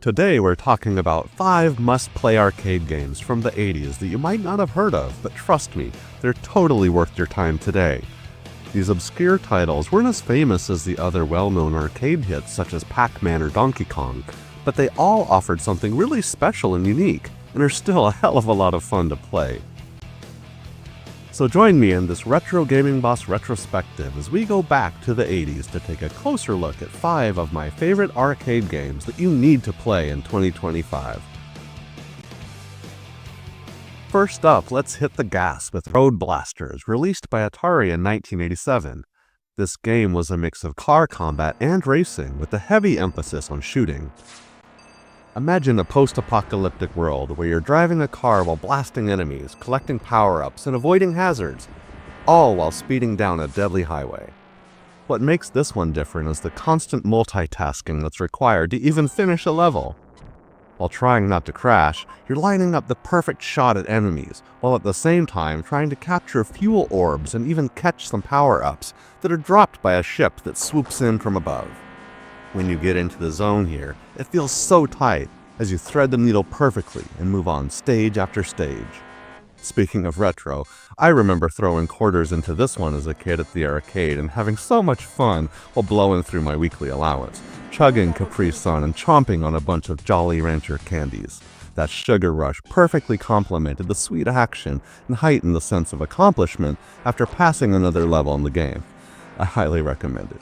Today we're talking about 5 must-play arcade games from the 80s that you might not have heard of, but trust me, they're totally worth your time today. These obscure titles weren't as famous as the other well-known arcade hits such as Pac-Man or Donkey Kong, but they all offered something really special and unique, and are still a hell of a lot of fun to play. So join me in this Retro Gaming Boss retrospective as we go back to the 80s to take a closer look at 5 of my favorite arcade games that you need to play in 2025. First up, let's hit the gas with RoadBlasters, released by Atari in 1987. This game was a mix of car combat and racing with a heavy emphasis on shooting. Imagine a post-apocalyptic world where you're driving a car while blasting enemies, collecting power-ups, and avoiding hazards, all while speeding down a deadly highway. What makes this one different is the constant multitasking that's required to even finish a level. While trying not to crash, you're lining up the perfect shot at enemies, while at the same time trying to capture fuel orbs and even catch some power-ups that are dropped by a ship that swoops in from above. When you get into the zone here, it feels so tight as you thread the needle perfectly and move on stage after stage. Speaking of retro, I remember throwing quarters into this one as a kid at the arcade and having so much fun while blowing through my weekly allowance, chugging Capri Sun and chomping on a bunch of Jolly Rancher candies. That sugar rush perfectly complemented the sweet action and heightened the sense of accomplishment after passing another level in the game. I highly recommend it.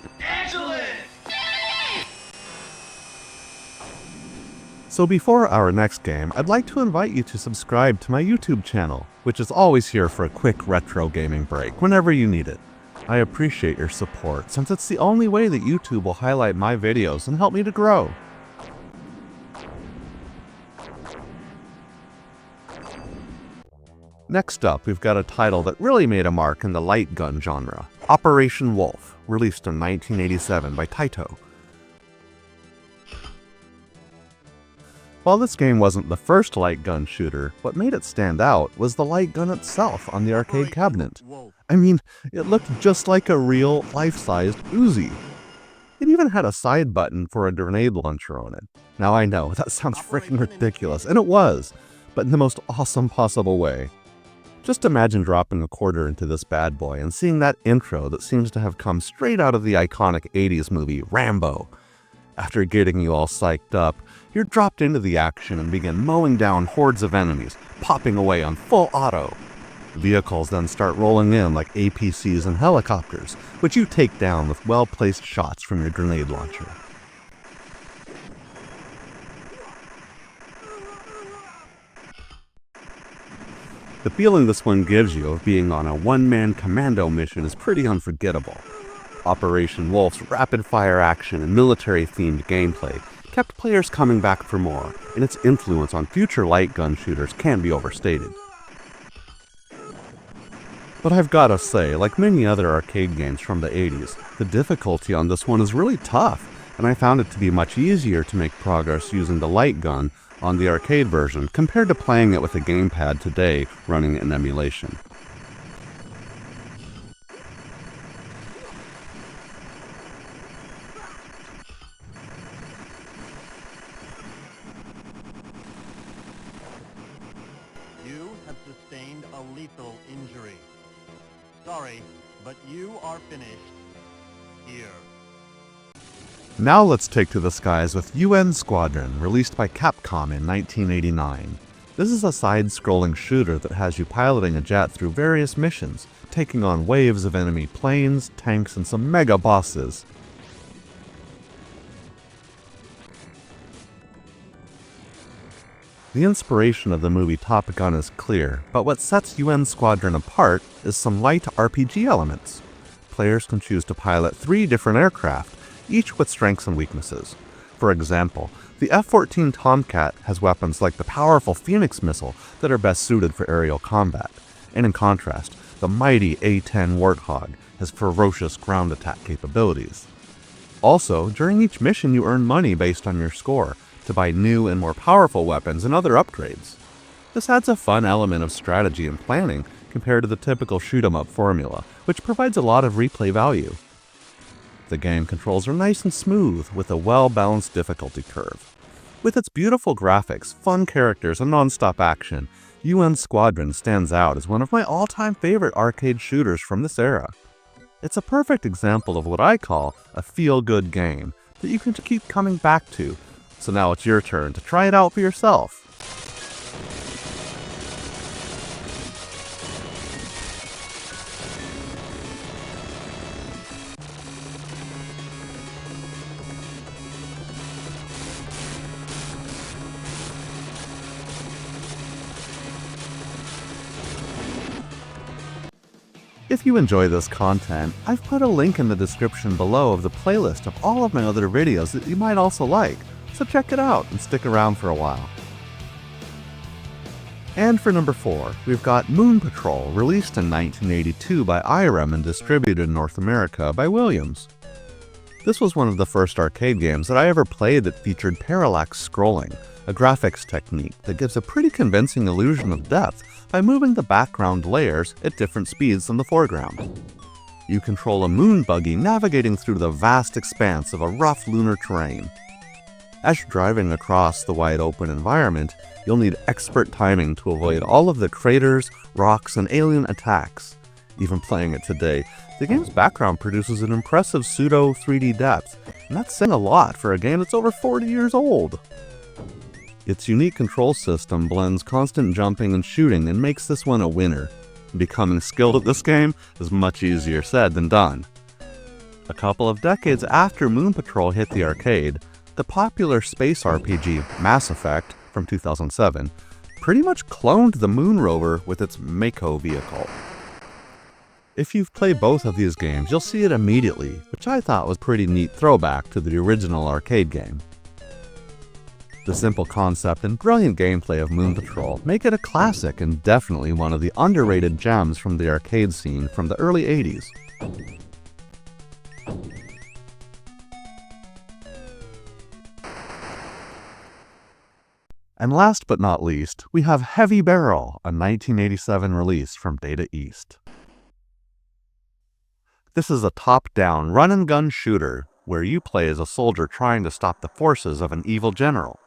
So before our next game, I'd like to invite you to subscribe to my YouTube channel, which is always here for a quick retro gaming break whenever you need it. I appreciate your support, since it's the only way that YouTube will highlight my videos and help me to grow. Next up, we've got a title that really made a mark in the light gun genre, Operation Wolf, released in 1987 by Taito. While this game wasn't the first light gun shooter, what made it stand out was the light gun itself on the arcade cabinet. I mean, it looked just like a real, life-sized Uzi. It even had a side button for a grenade launcher on it. Now I know, that sounds freaking ridiculous, and it was, but in the most awesome possible way. Just imagine dropping a quarter into this bad boy and seeing that intro that seems to have come straight out of the iconic 80s movie Rambo. After getting you all psyched up, you're dropped into the action and begin mowing down hordes of enemies, popping away on full auto. Vehicles then start rolling in like APCs and helicopters, which you take down with well-placed shots from your grenade launcher. The feeling this one gives you of being on a one-man commando mission is pretty unforgettable. Operation Wolf's rapid-fire action and military-themed gameplay kept players coming back for more, and its influence on future light gun shooters can be overstated. But I've gotta say, like many other arcade games from the 80s, the difficulty on this one is really tough, and I found it to be much easier to make progress using the light gun on the arcade version compared to playing it with a gamepad today running in emulation. You have sustained a lethal injury. Sorry, but you are finished here. Now let's take to the skies with Squadron, released by Capcom in 1989. This is a side-scrolling shooter that has you piloting a jet through various missions, taking on waves of enemy planes, tanks, and some mega bosses. The inspiration of the movie Top Gun is clear, but what sets Squadron apart is some light RPG elements. Players can choose to pilot 3 different aircraft, each with strengths and weaknesses. For example, the F-14 Tomcat has weapons like the powerful Phoenix missile that are best suited for aerial combat, and in contrast, the mighty A-10 Warthog has ferocious ground attack capabilities. Also, during each mission you earn money based on your score, to buy new and more powerful weapons and other upgrades. This adds a fun element of strategy and planning compared to the typical shoot-'em-up formula, which provides a lot of replay value. The game controls are nice and smooth, with a well-balanced difficulty curve. With its beautiful graphics, fun characters, and non-stop action, Squadron stands out as one of my all-time favorite arcade shooters from this era. It's a perfect example of what I call a feel-good game that you can keep coming back to. So now it's your turn to try it out for yourself. If you enjoy this content, I've put a link in the description below of the playlist of all of my other videos that you might also like, so check it out and stick around for a while. And for number 4, we've got Moon Patrol, released in 1982 by IREM and distributed in North America by Williams. This was one of the first arcade games that I ever played that featured parallax scrolling, a graphics technique that gives a pretty convincing illusion of depth by moving the background layers at different speeds than the foreground. You control a moon buggy navigating through the vast expanse of a rough lunar terrain. As you're driving across the wide open environment, you'll need expert timing to avoid all of the craters, rocks, and alien attacks. Even playing it today, the game's background produces an impressive pseudo 3D depth, and that's saying a lot for a game that's over 40 years old. Its unique control system blends constant jumping and shooting and makes this one a winner. Becoming skilled at this game is much easier said than done. A couple of decades after Moon Patrol hit the arcade, the popular space RPG Mass Effect from 2007 pretty much cloned the Moon Rover with its Mako vehicle. If you've played both of these games, you'll see it immediately, which I thought was a pretty neat throwback to the original arcade game. The simple concept and brilliant gameplay of Moon Patrol make it a classic and definitely one of the underrated gems from the arcade scene from the early 80s. And last but not least, we have Heavy Barrel, a 1987 release from Data East. This is a top-down run-and-gun shooter where you play as a soldier trying to stop the forces of an evil general.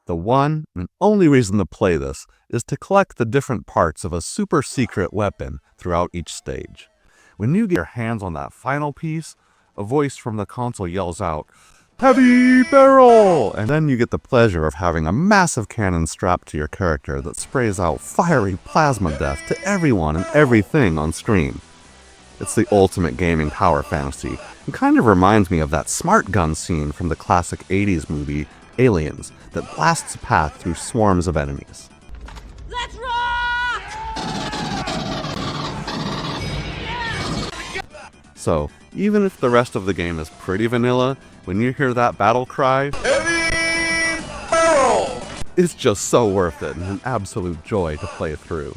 The one and only reason to play this is to collect the different parts of a super-secret weapon throughout each stage. When you get your hands on that final piece, a voice from the console yells out, "Heavy Barrel!" And then you get the pleasure of having a massive cannon strapped to your character that sprays out fiery plasma death to everyone and everything on screen. It's the ultimate gaming power fantasy, and kind of reminds me of that smart gun scene from the classic 80s movie Aliens that blasts a path through swarms of enemies. Let's rock! So, even if the rest of the game is pretty vanilla, when you hear that battle cry, "Heavy Barrel!" it's just so worth it and an absolute joy to play through.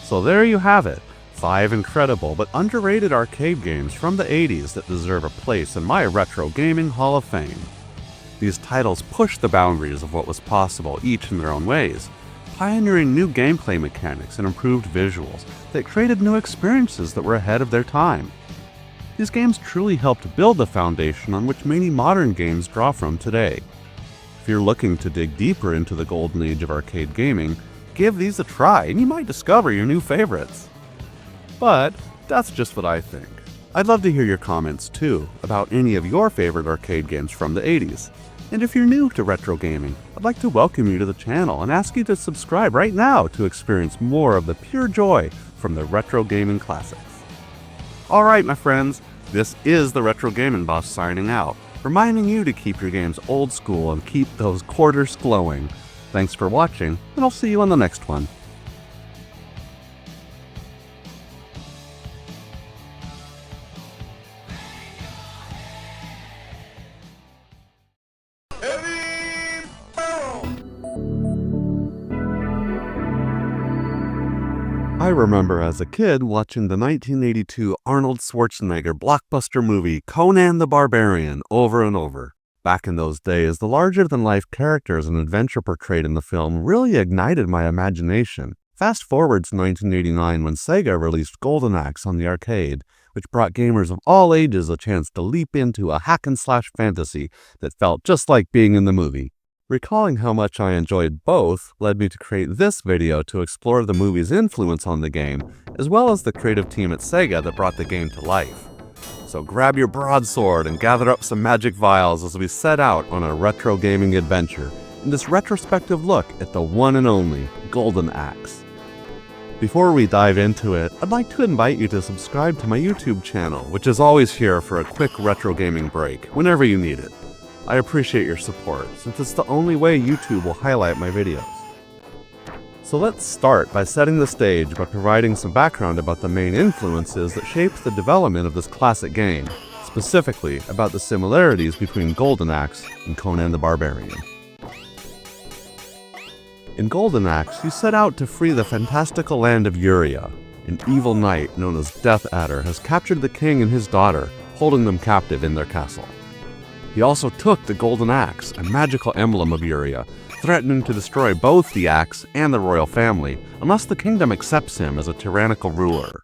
So there you have it, 5 incredible but underrated arcade games from the 80s that deserve a place in my retro gaming hall of fame. These titles pushed the boundaries of what was possible, each in their own ways, pioneering new gameplay mechanics and improved visuals that created new experiences that were ahead of their time. These games truly helped build the foundation on which many modern games draw from today. If you're looking to dig deeper into the golden age of arcade gaming, give these a try and you might discover your new favorites. But that's just what I think. I'd love to hear your comments too about any of your favorite arcade games from the 80s. And if you're new to retro gaming, I'd like to welcome you to the channel and ask you to subscribe right now to experience more of the pure joy from the retro gaming classics. Alright my friends, this is the Retro Gaming Boss signing out, reminding you to keep your games old school and keep those quarters glowing. Thanks for watching, and I'll see you on the next one. I remember as a kid watching the 1982 Arnold Schwarzenegger blockbuster movie Conan the Barbarian over and over. Back in those days, the larger-than-life characters and adventure portrayed in the film really ignited my imagination. Fast forward to 1989 when Sega released Golden Axe on the arcade, which brought gamers of all ages a chance to leap into a hack-and-slash fantasy that felt just like being in the movie. Recalling how much I enjoyed both led me to create this video to explore the movie's influence on the game, as well as the creative team at Sega that brought the game to life. So grab your broadsword and gather up some magic vials as we set out on a retro gaming adventure in this retrospective look at the one and only Golden Axe. Before we dive into it, I'd like to invite you to subscribe to my YouTube channel, which is always here for a quick retro gaming break, whenever you need it. I appreciate your support, since it's the only way YouTube will highlight my videos. So let's start by setting the stage by providing some background about the main influences that shaped the development of this classic game, specifically about the similarities between Golden Axe and Conan the Barbarian. In Golden Axe, you set out to free the fantastical land of Uria. An evil knight known as Death Adder has captured the king and his daughter, holding them captive in their castle. He also took the Golden Axe, a magical emblem of Uria, threatening to destroy both the axe and the royal family unless the kingdom accepts him as a tyrannical ruler.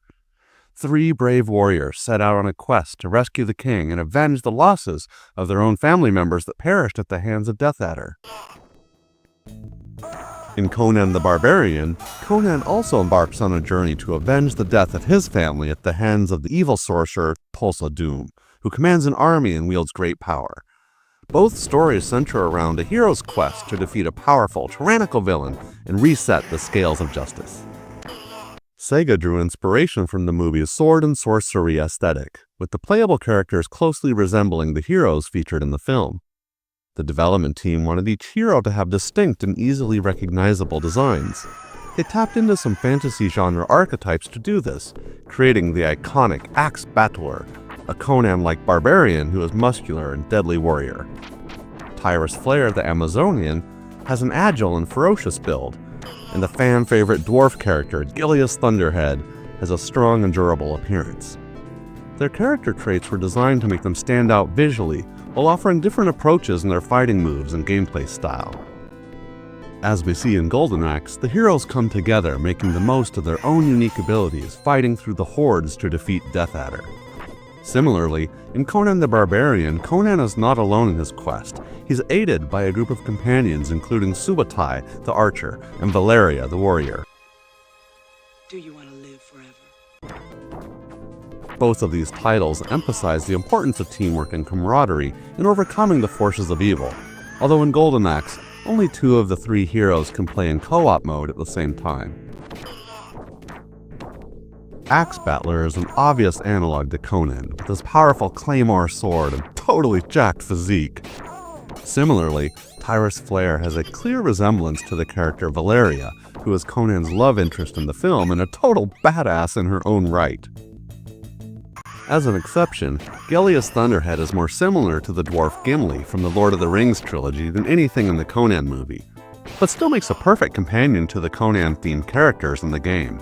3 brave warriors set out on a quest to rescue the king and avenge the losses of their own family members that perished at the hands of Death Adder. In Conan the Barbarian, Conan also embarks on a journey to avenge the death of his family at the hands of the evil sorcerer Tulsa Doom, who commands an army and wields great power. Both stories center around a hero's quest to defeat a powerful, tyrannical villain and reset the scales of justice. Sega drew inspiration from the movie's sword and sorcery aesthetic, with the playable characters closely resembling the heroes featured in the film. The development team wanted each hero to have distinct and easily recognizable designs. They tapped into some fantasy genre archetypes to do this, creating the iconic Axe Battler, a Conan-like barbarian who is muscular and deadly warrior. Tyrus Flair, the Amazonian, has an agile and ferocious build, and the fan-favorite dwarf character, Gilius Thunderhead, has a strong and durable appearance. Their character traits were designed to make them stand out visually, while offering different approaches in their fighting moves and gameplay style. As we see in Golden Axe, the heroes come together, making the most of their own unique abilities, fighting through the hordes to defeat Death Adder. Similarly, in Conan the Barbarian, Conan is not alone in his quest. He's aided by a group of companions including Subutai, the archer, and Valeria, the warrior. Do you want to live forever? Both of these titles emphasize the importance of teamwork and camaraderie in overcoming the forces of evil, although in Golden Axe, only 2 of the 3 heroes can play in co-op mode at the same time. Axe Battler is an obvious analog to Conan, with his powerful claymore sword and totally jacked physique. Similarly, Tyrus Flair has a clear resemblance to the character Valeria, who is Conan's love interest in the film and a total badass in her own right. As an exception, Gilius Thunderhead is more similar to the dwarf Gimli from the Lord of the Rings trilogy than anything in the Conan movie, but still makes a perfect companion to the Conan-themed characters in the game.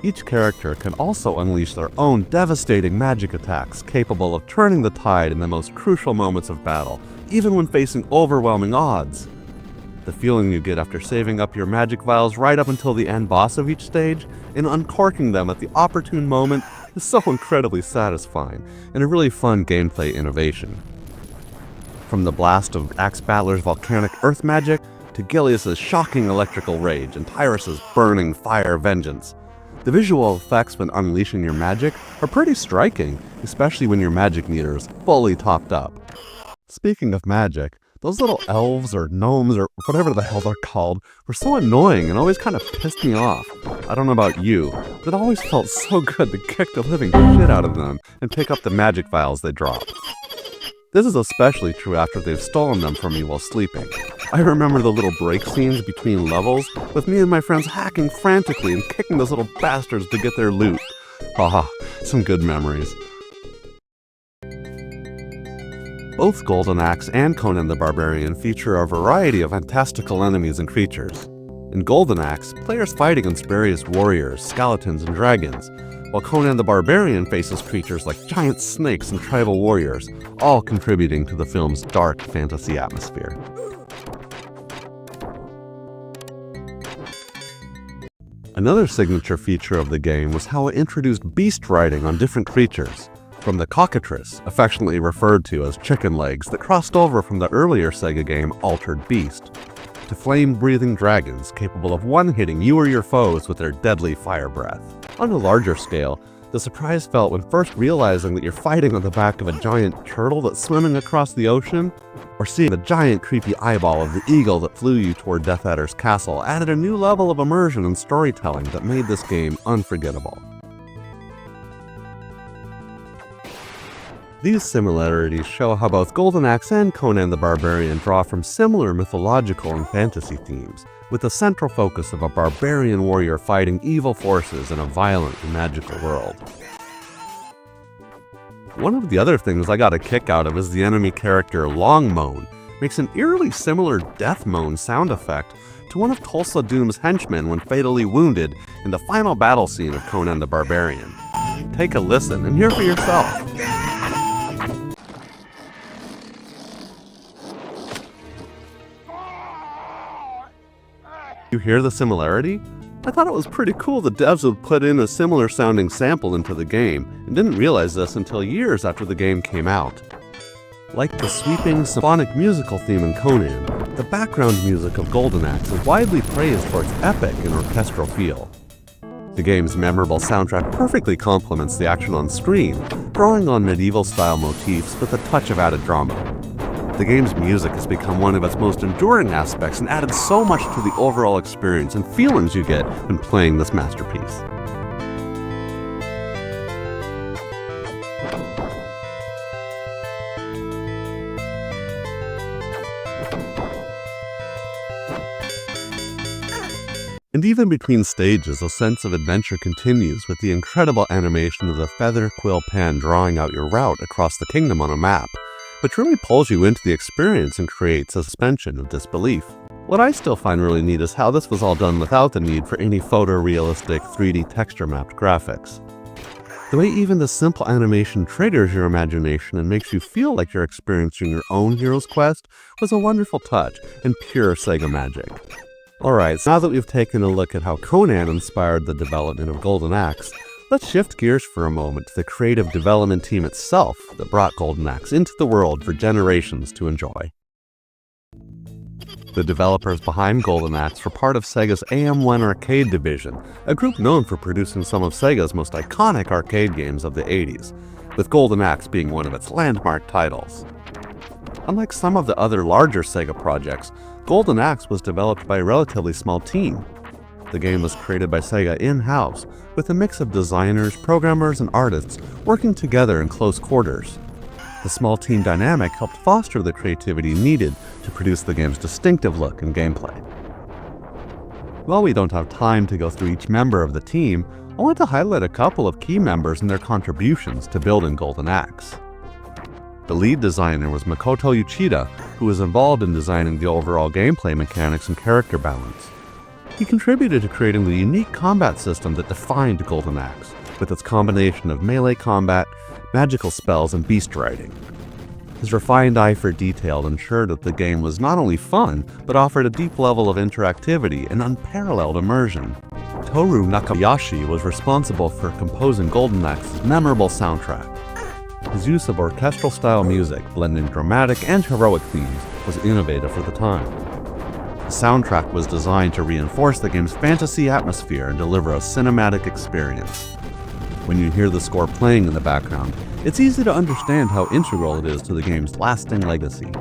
Each character can also unleash their own devastating magic attacks capable of turning the tide in the most crucial moments of battle, even when facing overwhelming odds. The feeling you get after saving up your magic vials right up until the end boss of each stage and uncorking them at the opportune moment is so incredibly satisfying and a really fun gameplay innovation. From the blast of Axe Battler's volcanic earth magic to Gilius' shocking electrical rage and Tyrus' burning fire vengeance, the visual effects when unleashing your magic are pretty striking, especially when your magic meter is fully topped up. Speaking of magic, those little elves or gnomes or whatever the hell they're called were so annoying and always kind of pissed me off. I don't know about you, but it always felt so good to kick the living shit out of them and pick up the magic vials they drop. This is especially true after they've stolen them from me while sleeping. I remember the little break scenes between levels, with me and my friends hacking frantically and kicking those little bastards to get their loot. Haha, some good memories. Both Golden Axe and Conan the Barbarian feature a variety of fantastical enemies and creatures. In Golden Axe, players fight against various warriors, skeletons, and dragons, while Conan the Barbarian faces creatures like giant snakes and tribal warriors, all contributing to the film's dark fantasy atmosphere. Another signature feature of the game was how it introduced beast riding on different creatures, from the cockatrice, affectionately referred to as chicken legs, that crossed over from the earlier Sega game Altered Beast, to flame-breathing dragons capable of one-hitting you or your foes with their deadly fire breath. On a larger scale, the surprise felt when first realizing that you're fighting on the back of a giant turtle that's swimming across the ocean, or seeing the giant creepy eyeball of the eagle that flew you toward Death Adder's castle added a new level of immersion and storytelling that made this game unforgettable. These similarities show how both Golden Axe and Conan the Barbarian draw from similar mythological and fantasy themes, with the central focus of a barbarian warrior fighting evil forces in a violent and magical world. One of the other things I got a kick out of is the enemy character Long Moan makes an eerily similar death moan sound effect to one of Tulsa Doom's henchmen when fatally wounded in the final battle scene of Conan the Barbarian. Take a listen and hear for yourself. You hear the similarity? I thought it was pretty cool the devs would put in a similar sounding sample into the game, and didn't realize this until years after the game came out. Like the sweeping symphonic musical theme in Conan, the background music of Golden Axe is widely praised for its epic and orchestral feel. The game's memorable soundtrack perfectly complements the action on screen, drawing on medieval-style motifs with a touch of added drama. The game's music has become one of its most enduring aspects and added so much to the overall experience and feelings you get when playing this masterpiece. And even between stages, a sense of adventure continues with the incredible animation of the feather quill pen drawing out your route across the kingdom on a map, which really pulls you into the experience and creates a suspension of disbelief. What I still find really neat is how this was all done without the need for any photorealistic 3D texture-mapped graphics. The way even the simple animation triggers your imagination and makes you feel like you're experiencing your own hero's quest was a wonderful touch and pure Sega magic. Alright, so now that we've taken a look at how Conan inspired the development of Golden Axe, let's shift gears for a moment to the creative development team itself that brought Golden Axe into the world for generations to enjoy. The developers behind Golden Axe were part of Sega's AM1 arcade division, a group known for producing some of Sega's most iconic arcade games of the 80s, with Golden Axe being one of its landmark titles. Unlike some of the other larger Sega projects, Golden Axe was developed by a relatively small team. The game was created by Sega in-house, with a mix of designers, programmers, and artists working together in close quarters. The small team dynamic helped foster the creativity needed to produce the game's distinctive look and gameplay. While we don't have time to go through each member of the team, I want to highlight a couple of key members and their contributions to building Golden Axe. The lead designer was Makoto Uchida, who was involved in designing the overall gameplay mechanics and character balance. He contributed to creating the unique combat system that defined Golden Axe, with its combination of melee combat, magical spells, and beast riding. His refined eye for detail ensured that the game was not only fun, but offered a deep level of interactivity and unparalleled immersion. Toru Nakayashi was responsible for composing Golden Axe's memorable soundtrack. His use of orchestral-style music, blending dramatic and heroic themes, was innovative for the time. The soundtrack was designed to reinforce the game's fantasy atmosphere and deliver a cinematic experience. When you hear the score playing in the background, it's easy to understand how integral it is to the game's lasting legacy.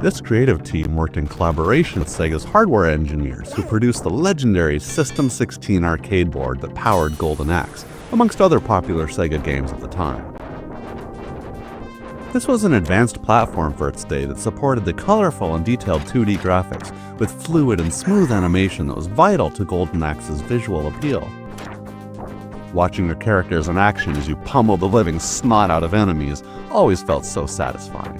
This creative team worked in collaboration with Sega's hardware engineers, who produced the legendary System 16 arcade board that powered Golden Axe, amongst other popular Sega games at the time. This was an advanced platform for its day that supported the colorful and detailed 2D graphics, with fluid and smooth animation that was vital to Golden Axe's visual appeal. Watching your characters in action as you pummel the living snot out of enemies always felt so satisfying.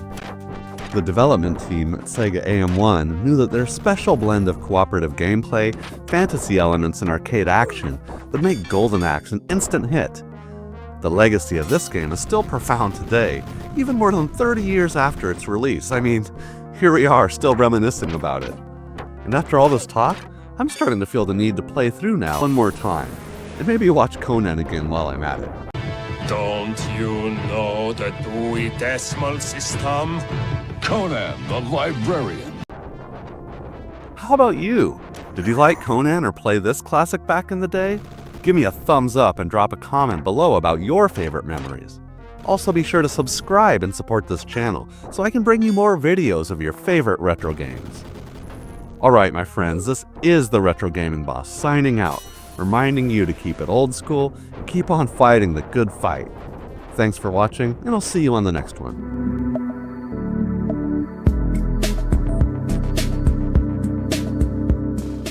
The development team at Sega AM1 knew that their special blend of cooperative gameplay, fantasy elements, and arcade action would make Golden Axe an instant hit. The legacy of this game is still profound today, even more than 30 years after its release. I mean, here we are, still reminiscing about it. And after all this talk, I'm starting to feel the need to play through now one more time, and maybe watch Conan again while I'm at it. Don't you know the Dewey Decimal System? Conan the Librarian. How about you? Did you like Conan or play this classic back in the day? Give me a thumbs up and drop a comment below about your favorite memories. Also be sure to subscribe and support this channel so I can bring you more videos of your favorite retro games. Alright my friends, this is the Retro Gaming Boss signing out, reminding you to keep it old school and keep on fighting the good fight. Thanks for watching, and I'll see you on the next one.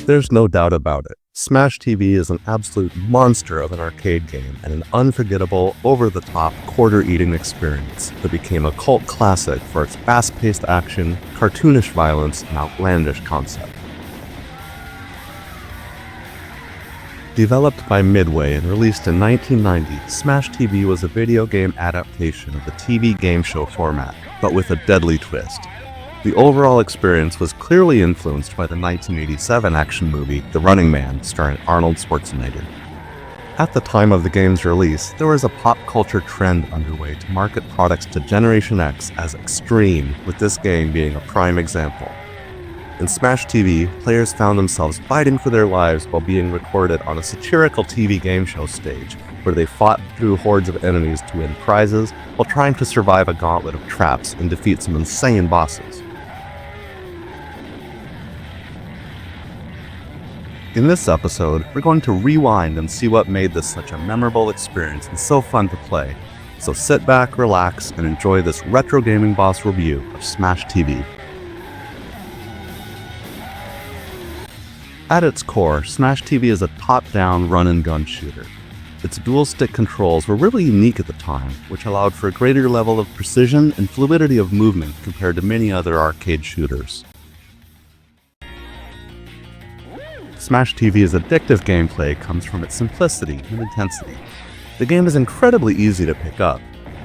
There's no doubt about it. Smash TV is an absolute monster of an arcade game and an unforgettable, over-the-top, quarter-eating experience that became a cult classic for its fast-paced action, cartoonish violence, and outlandish concept. Developed by Midway and released in 1990, Smash TV was a video game adaptation of the TV game show format, but with a deadly twist. The overall experience was clearly influenced by the 1987 action movie The Running Man, starring Arnold Schwarzenegger. At the time of the game's release, there was a pop culture trend underway to market products to Generation X as extreme, with this game being a prime example. In Smash TV, players found themselves fighting for their lives while being recorded on a satirical TV game show stage, where they fought through hordes of enemies to win prizes while trying to survive a gauntlet of traps and defeat some insane bosses. In this episode, we're going to rewind and see what made this such a memorable experience and so fun to play. So sit back, relax, and enjoy this Retro Gaming Boss review of Smash TV. At its core, Smash TV is a top-down run-and-gun shooter. Its dual-stick controls were really unique at the time, which allowed for a greater level of precision and fluidity of movement compared to many other arcade shooters. Smash TV's addictive gameplay comes from its simplicity and intensity. The game is incredibly easy to pick up.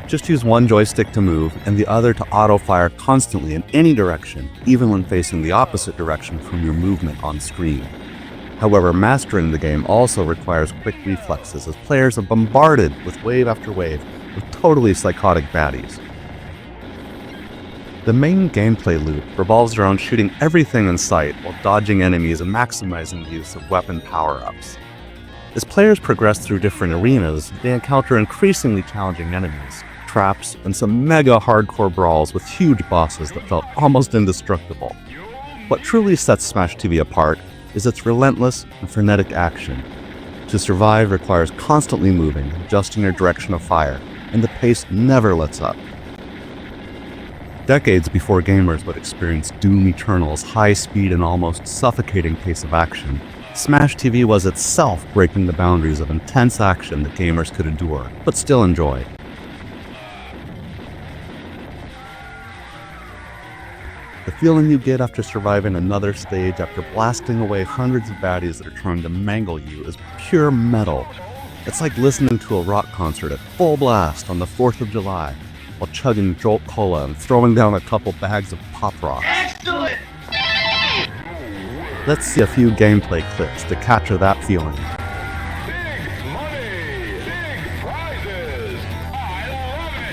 Just use one joystick to move and the other to auto-fire constantly in any direction, even when facing the opposite direction from your movement on screen. However, mastering the game also requires quick reflexes as players are bombarded with wave after wave of totally psychotic baddies. The main gameplay loop revolves around shooting everything in sight while dodging enemies and maximizing the use of weapon power-ups. As players progress through different arenas, they encounter increasingly challenging enemies, traps, and some mega hardcore brawls with huge bosses that felt almost indestructible. What truly sets Smash TV apart is its relentless and frenetic action. To survive requires constantly moving, adjusting your direction of fire, and the pace never lets up. Decades before gamers would experience Doom Eternal's high-speed and almost suffocating pace of action, Smash TV was itself breaking the boundaries of intense action that gamers could endure, but still enjoy. The feeling you get after surviving another stage after blasting away hundreds of baddies that are trying to mangle you is pure metal. It's like listening to a rock concert at full blast on the 4th of July, while chugging Jolt Cola and throwing down a couple bags of pop rock. Excellent! Let's see a few gameplay clips to capture that feeling. Big money, big prizes. I love it.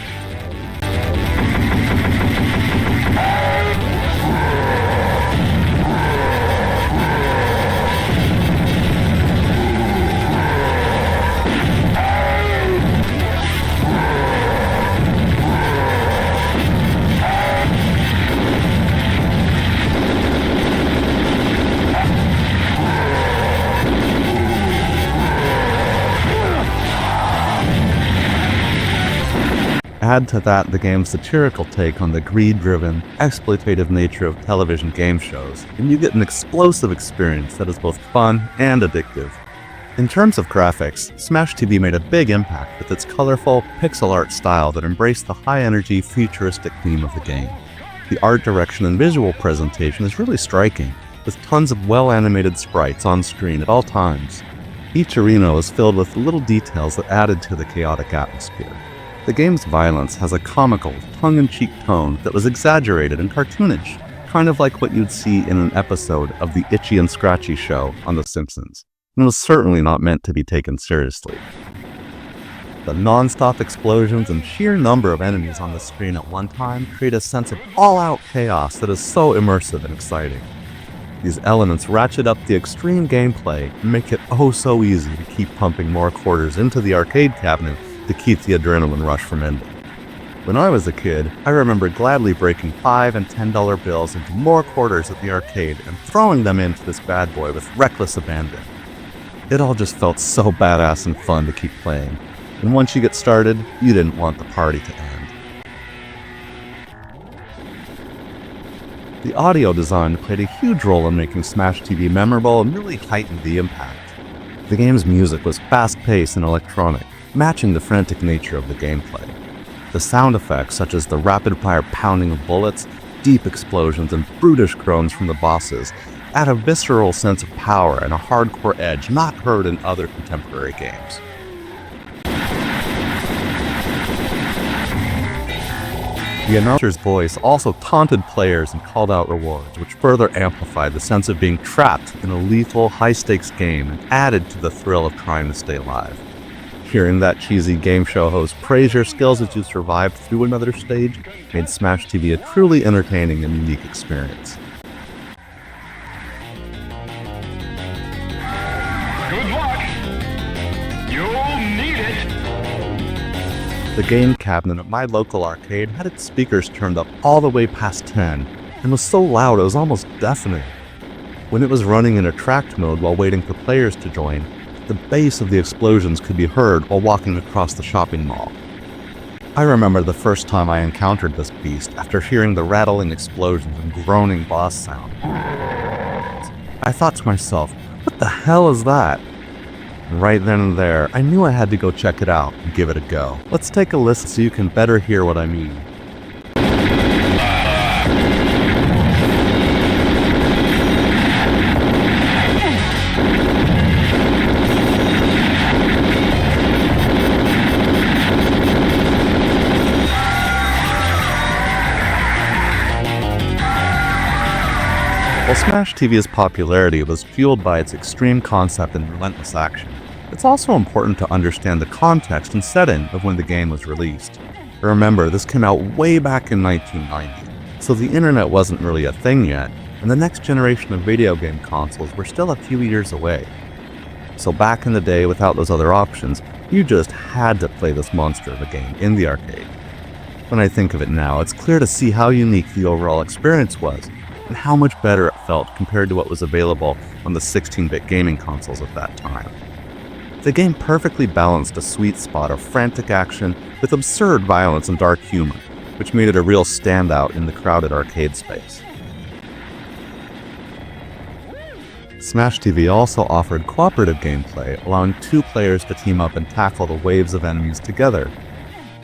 Add to that the game's satirical take on the greed-driven, exploitative nature of television game shows, and you get an explosive experience that is both fun and addictive. In terms of graphics, Smash TV made a big impact with its colorful, pixel art style that embraced the high-energy, futuristic theme of the game. The art direction and visual presentation is really striking, with tons of well-animated sprites on screen at all times. Each arena was filled with little details that added to the chaotic atmosphere. The game's violence has a comical, tongue-in-cheek tone that was exaggerated and cartoonish, kind of like what you'd see in an episode of the Itchy and Scratchy show on The Simpsons, and was certainly not meant to be taken seriously. The non-stop explosions and sheer number of enemies on the screen at one time create a sense of all-out chaos that is so immersive and exciting. These elements ratchet up the extreme gameplay and make it oh so easy to keep pumping more quarters into the arcade cabinet to keep the adrenaline rush from ending. When I was a kid, I remember gladly breaking $5 and $10 bills into more quarters at the arcade and throwing them into this bad boy with reckless abandon. It all just felt so badass and fun to keep playing, and once you get started, you didn't want the party to end. The audio design played a huge role in making Smash TV memorable and really heightened the impact. The game's music was fast-paced and electronic, matching the frantic nature of the gameplay. The sound effects, such as the rapid-fire pounding of bullets, deep explosions, and brutish groans from the bosses, add a visceral sense of power and a hardcore edge not heard in other contemporary games. The announcer's voice also taunted players and called out rewards, which further amplified the sense of being trapped in a lethal, high-stakes game and added to the thrill of trying to stay alive. Hearing that cheesy game show host praise your skills as you survived through another stage made Smash TV a truly entertaining and unique experience. Good luck! You'll need it! The game cabinet at my local arcade had its speakers turned up all the way past 10 and was so loud it was almost deafening. When it was running in attract mode while waiting for players to join, the bass of the explosions could be heard while walking across the shopping mall. I remember the first time I encountered this beast after hearing the rattling explosions and groaning boss sound. I thought to myself, what the hell is that? And right then and there, I knew I had to go check it out and give it a go. Let's take a listen so you can better hear what I mean. While Smash TV's popularity was fueled by its extreme concept and relentless action, it's also important to understand the context and setting of when the game was released. Remember, this came out way back in 1990, so the internet wasn't really a thing yet, and the next generation of video game consoles were still a few years away. So back in the day, without those other options, you just had to play this monster of a game in the arcade. When I think of it now, it's clear to see how unique the overall experience was, and how much better it felt compared to what was available on the 16-bit gaming consoles at that time. The game perfectly balanced a sweet spot of frantic action with absurd violence and dark humor, which made it a real standout in the crowded arcade space. Smash TV also offered cooperative gameplay, allowing two players to team up and tackle the waves of enemies together.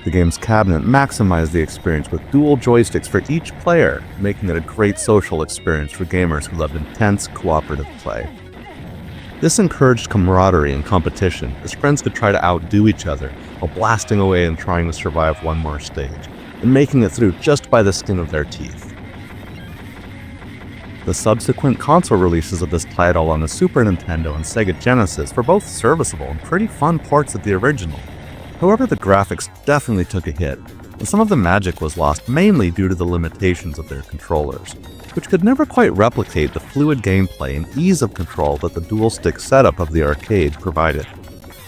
The game's cabinet maximized the experience with dual joysticks for each player, making it a great social experience for gamers who loved intense, cooperative play. This encouraged camaraderie and competition, as friends could try to outdo each other while blasting away and trying to survive one more stage, and making it through just by the skin of their teeth. The subsequent console releases of this title on the Super Nintendo and Sega Genesis were both serviceable and pretty fun ports of the original. However, the graphics definitely took a hit, and some of the magic was lost mainly due to the limitations of their controllers, which could never quite replicate the fluid gameplay and ease of control that the dual-stick setup of the arcade provided.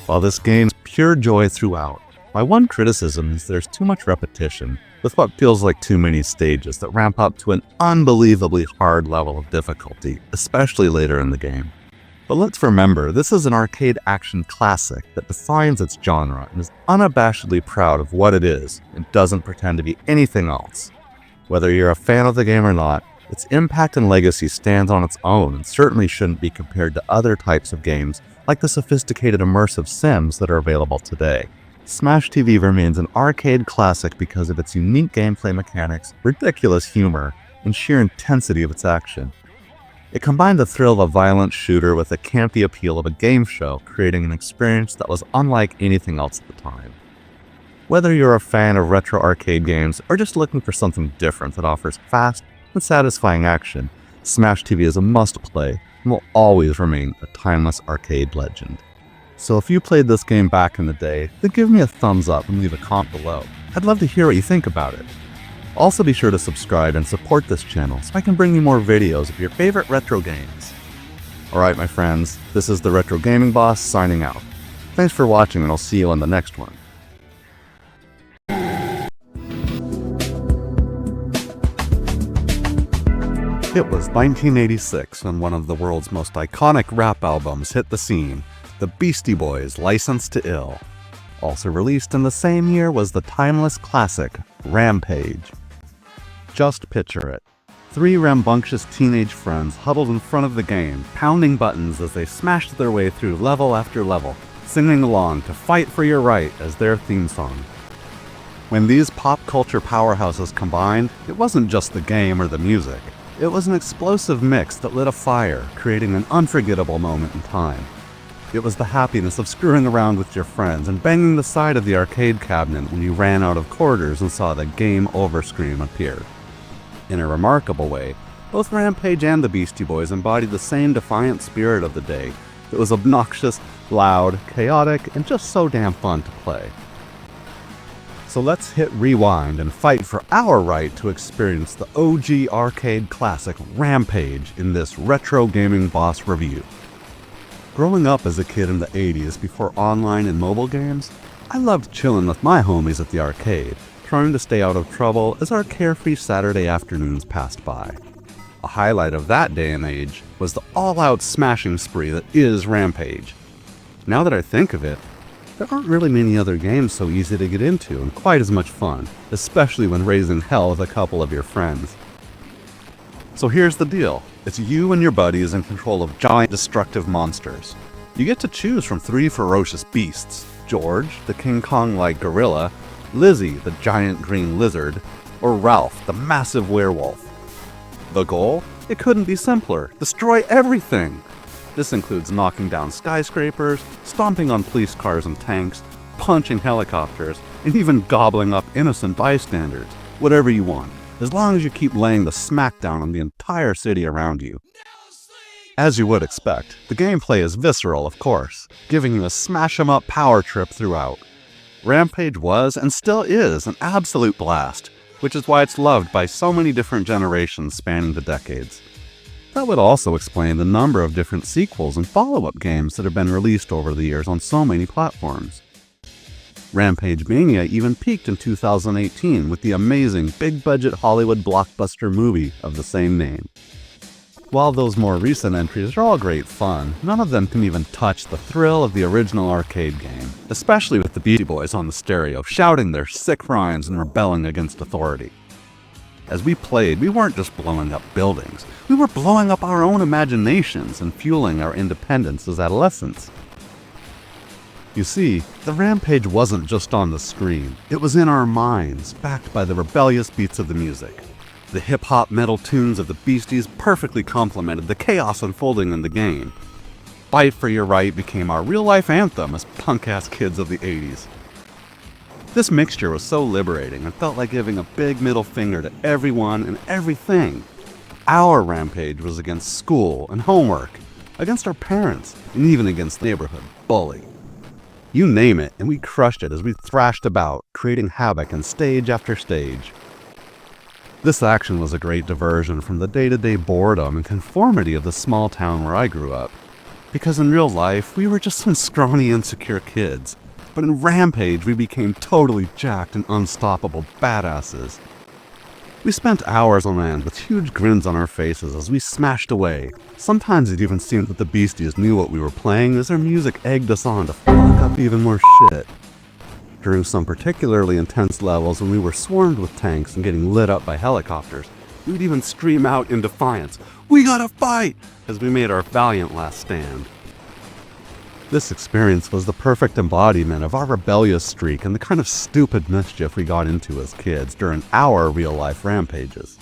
While this game's pure joy throughout, my one criticism is there's too much repetition, with what feels like too many stages that ramp up to an unbelievably hard level of difficulty, especially later in the game. But let's remember, this is an arcade action classic that defines its genre and is unabashedly proud of what it is and doesn't pretend to be anything else. Whether you're a fan of the game or not, its impact and legacy stands on its own and certainly shouldn't be compared to other types of games like the sophisticated immersive sims that are available today. Smash TV remains an arcade classic because of its unique gameplay mechanics, ridiculous humor, and sheer intensity of its action. It combined the thrill of a violent shooter with the campy appeal of a game show, creating an experience that was unlike anything else at the time. Whether you're a fan of retro arcade games or just looking for something different that offers fast and satisfying action, Smash TV is a must-play and will always remain a timeless arcade legend. So if you played this game back in the day, then give me a thumbs up and leave a comment below. I'd love to hear what you think about it. Also be sure to subscribe and support this channel so I can bring you more videos of your favorite retro games. Alright my friends, this is the Retro Gaming Boss signing out. Thanks for watching and I'll see you on the next one. It was 1986 when one of the world's most iconic rap albums hit the scene, the Beastie Boys' License to Ill. Also released in the same year was the timeless classic, Rampage. Just picture it. 3 rambunctious teenage friends huddled in front of the game, pounding buttons as they smashed their way through level after level, singing along to Fight for Your Right as their theme song. When these pop culture powerhouses combined, it wasn't just the game or the music. It was an explosive mix that lit a fire, creating an unforgettable moment in time. It was the happiness of screwing around with your friends and banging the side of the arcade cabinet when you ran out of quarters and saw the game over screen appear. In a remarkable way, both Rampage and the Beastie Boys embodied the same defiant spirit of the day that was obnoxious, loud, chaotic, and just so damn fun to play. So let's hit rewind and fight for our right to experience the OG arcade classic Rampage in this Retro Gaming Boss review. Growing up as a kid in the 80s before online and mobile games, I loved chilling with my homies at the arcade, trying to stay out of trouble as our carefree Saturday afternoons passed by. A highlight of that day and age was the all-out smashing spree that is Rampage. Now that I think of it, there aren't really many other games so easy to get into and quite as much fun, especially when raising hell with a couple of your friends. So here's the deal. It's you and your buddies in control of giant destructive monsters. You get to choose from 3 ferocious beasts: George, the King Kong-like gorilla, Lizzie, the giant green lizard, or Ralph, the massive werewolf. The goal? It couldn't be simpler. Destroy everything! This includes knocking down skyscrapers, stomping on police cars and tanks, punching helicopters, and even gobbling up innocent bystanders. Whatever you want, as long as you keep laying the smackdown on the entire city around you. As you would expect, the gameplay is visceral, of course, giving you a smash-em-up power trip throughout. Rampage was, and still is, an absolute blast, which is why it's loved by so many different generations spanning the decades. That would also explain the number of different sequels and follow-up games that have been released over the years on so many platforms. Rampage Mania even peaked in 2018 with the amazing big-budget Hollywood blockbuster movie of the same name. While those more recent entries are all great fun, none of them can even touch the thrill of the original arcade game, especially with the Beastie Boys on the stereo shouting their sick rhymes and rebelling against authority. As we played, we weren't just blowing up buildings, we were blowing up our own imaginations and fueling our independence as adolescents. You see, the Rampage wasn't just on the screen, it was in our minds, backed by the rebellious beats of the music. The hip-hop metal tunes of the Beasties perfectly complemented the chaos unfolding in the game. Fight for Your Right became our real-life anthem as punk-ass kids of the 80s. This mixture was so liberating and felt like giving a big middle finger to everyone and everything. Our Rampage was against school and homework, against our parents, and even against the neighborhood bully. You name it, and we crushed it as we thrashed about, creating havoc in stage after stage. This action was a great diversion from the day-to-day boredom and conformity of the small town where I grew up. Because in real life, we were just some scrawny, insecure kids. But in Rampage, we became totally jacked and unstoppable badasses. We spent hours on end with huge grins on our faces as we smashed away. Sometimes it even seemed that the Beasties knew what we were playing as their music egged us on to fuck up even more shit. During some particularly intense levels when we were swarmed with tanks and getting lit up by helicopters, we'd even scream out in defiance, "We gotta fight!" as we made our valiant last stand. This experience was the perfect embodiment of our rebellious streak and the kind of stupid mischief we got into as kids during our real-life rampages.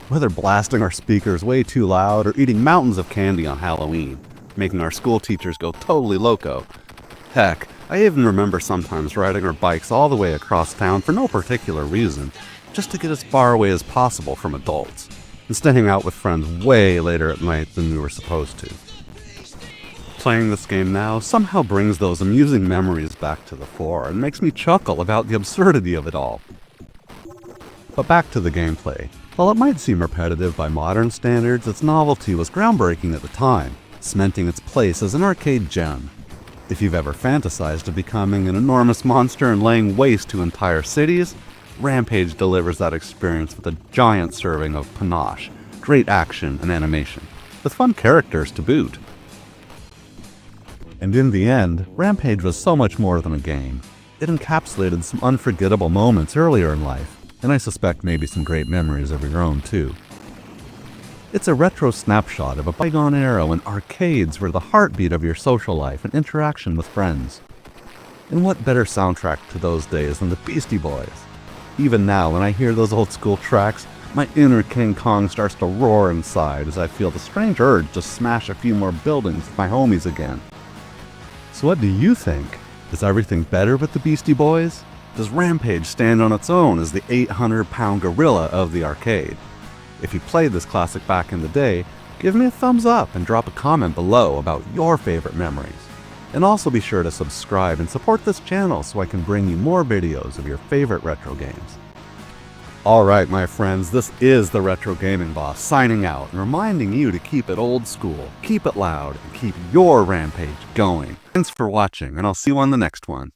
Whether blasting our speakers way too loud or eating mountains of candy on Halloween, making our school teachers go totally loco. Heck, I even remember sometimes riding our bikes all the way across town for no particular reason, just to get as far away as possible from adults, and staying out with friends way later at night than we were supposed to. Playing this game now somehow brings those amusing memories back to the fore and makes me chuckle about the absurdity of it all. But back to the gameplay. While it might seem repetitive by modern standards, its novelty was groundbreaking at the time, cementing its place as an arcade gem. If you've ever fantasized of becoming an enormous monster and laying waste to entire cities, Rampage delivers that experience with a giant serving of panache, great action and animation, with fun characters to boot. And in the end, Rampage was so much more than a game. It encapsulated some unforgettable moments earlier in life, and I suspect maybe some great memories of your own too. It's a retro snapshot of a bygone era when arcades were the heartbeat of your social life and interaction with friends. And what better soundtrack to those days than the Beastie Boys? Even now, when I hear those old school tracks, my inner King Kong starts to roar inside as I feel the strange urge to smash a few more buildings with my homies again. So what do you think? Is everything better with the Beastie Boys? Does Rampage stand on its own as the 800-pound gorilla of the arcade? If you played this classic back in the day, give me a thumbs up and drop a comment below about your favorite memories. And also be sure to subscribe and support this channel so I can bring you more videos of your favorite retro games. Alright my friends, this is the Retro Gaming Boss signing out and reminding you to keep it old school, keep it loud, and keep your Rampage going. Thanks for watching, and I'll see you on the next one.